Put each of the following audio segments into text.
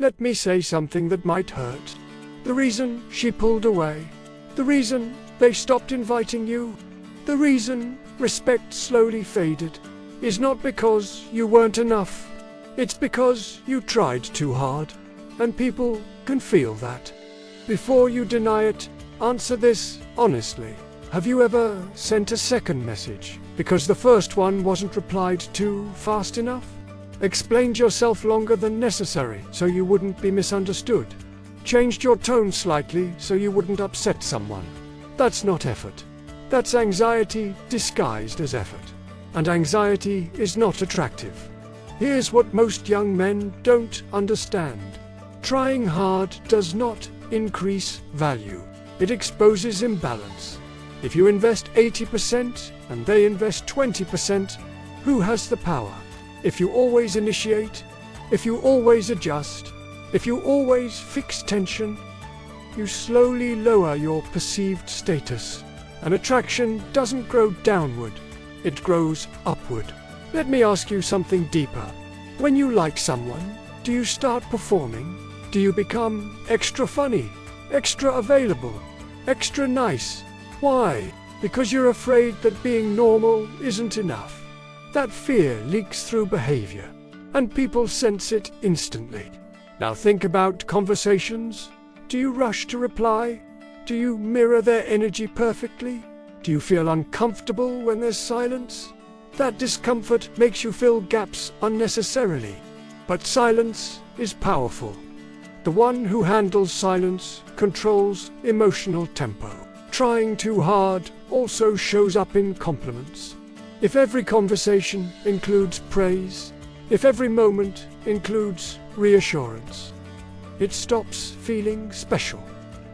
Let me say something that might hurt. The reason she pulled away, the reason they stopped inviting you, the reason respect slowly faded, is not because you weren't enough. It's because you tried too hard, and people can feel that. Before you deny it, answer this honestly. Have you ever sent a second message because the first one wasn't replied to fast enough? Explained yourself longer than necessary so you wouldn't be misunderstood? Changed your tone slightly so you wouldn't upset someone? That's not effort. That's anxiety disguised as effort. And anxiety is not attractive. Here's what most young men don't understand. Trying hard does not increase value. It exposes imbalance. If you invest 80% and they invest 20%, who has the power? If you always initiate, if you always adjust, if you always fix tension, you slowly lower your perceived status. An attraction doesn't grow downward, it grows upward. Let me ask you something deeper. When you like someone, do you start performing? Do you become extra funny, extra available, extra nice? Why? Because you're afraid that being normal isn't enough. That fear leaks through behavior, and people sense it instantly. Now think about conversations. Do you rush to reply? Do you mirror their energy perfectly? Do you feel uncomfortable when there's silence? That discomfort makes you fill gaps unnecessarily. But silence is powerful. The one who handles silence controls emotional tempo. Trying too hard also shows up in compliments. If every conversation includes praise, if every moment includes reassurance, it stops feeling special.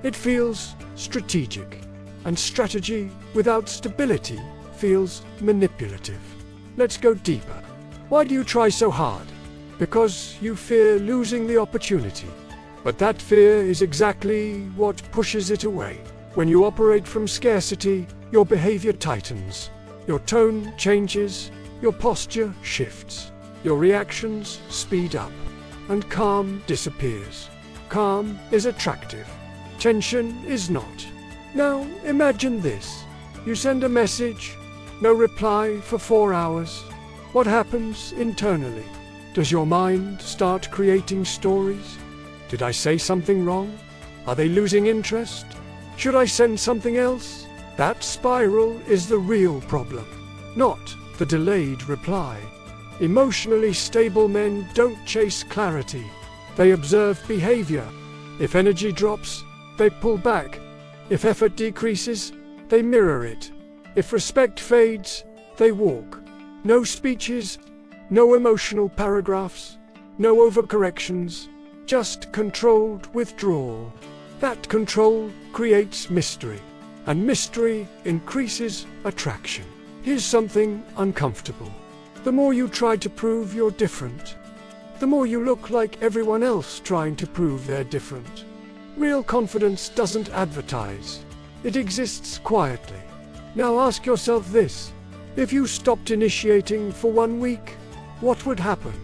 It feels strategic. And strategy without stability feels manipulative. Let's go deeper. Why do you try so hard? Because you fear losing the opportunity. But that fear is exactly what pushes it away. When you operate from scarcity, your behavior tightens. Your tone changes, your posture shifts. Your reactions speed up, and calm disappears. Calm is attractive. Tension is not. Now imagine this. You send a message, no reply for 4 hours. What happens internally? Does your mind start creating stories? Did I say something wrong? Are they losing interest? Should I send something else? That spiral is the real problem, not the delayed reply. Emotionally stable men don't chase clarity. They observe behavior. If energy drops, they pull back. If effort decreases, they mirror it. If respect fades, they walk. No speeches, no emotional paragraphs, no overcorrections, just controlled withdrawal. That control creates mystery, and mystery increases attraction. Here's something uncomfortable. The more you try to prove you're different, the more you look like everyone else trying to prove they're different. Real confidence doesn't advertise. It exists quietly. Now ask yourself this. If you stopped initiating for 1 week, what would happen?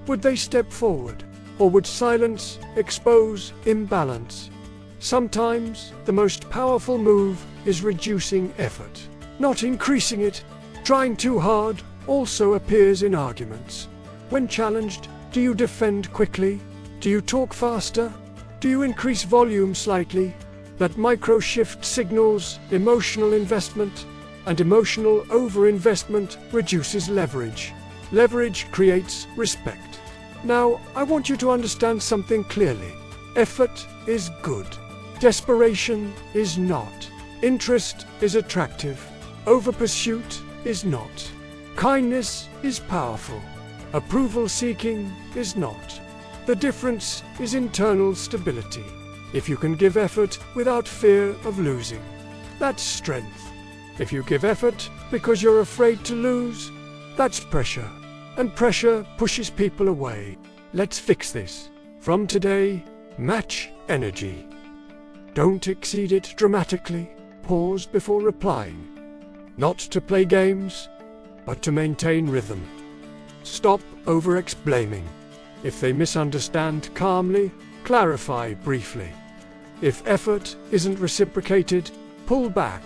Would they step forward? Or would silence expose imbalance? Sometimes the most powerful move is reducing effort, not increasing it. Trying too hard also appears in arguments. When challenged, do you defend quickly? Do you talk faster? Do you increase volume slightly? That micro shift signals emotional investment, and emotional overinvestment reduces leverage. Leverage creates respect. Now, I want you to understand something clearly. Effort is good. Desperation is not. Interest is attractive. Overpursuit is not. Kindness is powerful. Approval seeking is not. The difference is internal stability. If you can give effort without fear of losing, that's strength. If you give effort because you're afraid to lose, that's pressure. And pressure pushes people away. Let's fix this. From today, match energy. Don't exceed it dramatically. Pause before replying. Not to play games, but to maintain rhythm. Stop over-explaining. If they misunderstand, calmly clarify briefly. If effort isn't reciprocated, pull back.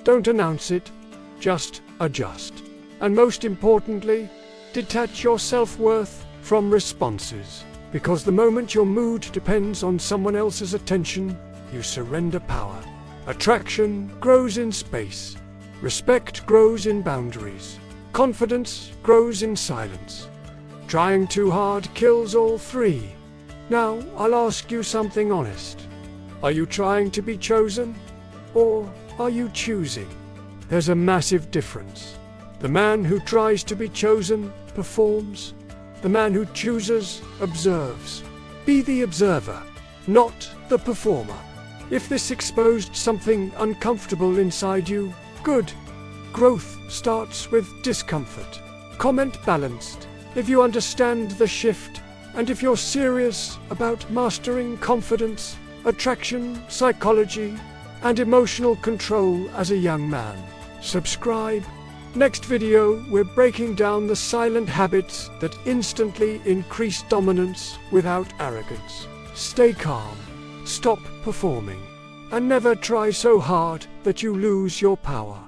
Don't announce it, just adjust. And most importantly, detach your self-worth from responses. Because the moment your mood depends on someone else's attention, you surrender power. Attraction grows in space. Respect grows in boundaries. Confidence grows in silence. Trying too hard kills all three. Now, I'll ask you something honest. Are you trying to be chosen? Or are you choosing? There's a massive difference. The man who tries to be chosen performs. The man who chooses observes. Be the observer, not the performer. If this exposed something uncomfortable inside you, good. Growth starts with discomfort. Comment balanced if you understand the shift, and if you're serious about mastering confidence, attraction, psychology, and emotional control as a young man. Subscribe. Next video, we're breaking down the silent habits that instantly increase dominance without arrogance. Stay calm, stop performing, and never try so hard that you lose your power.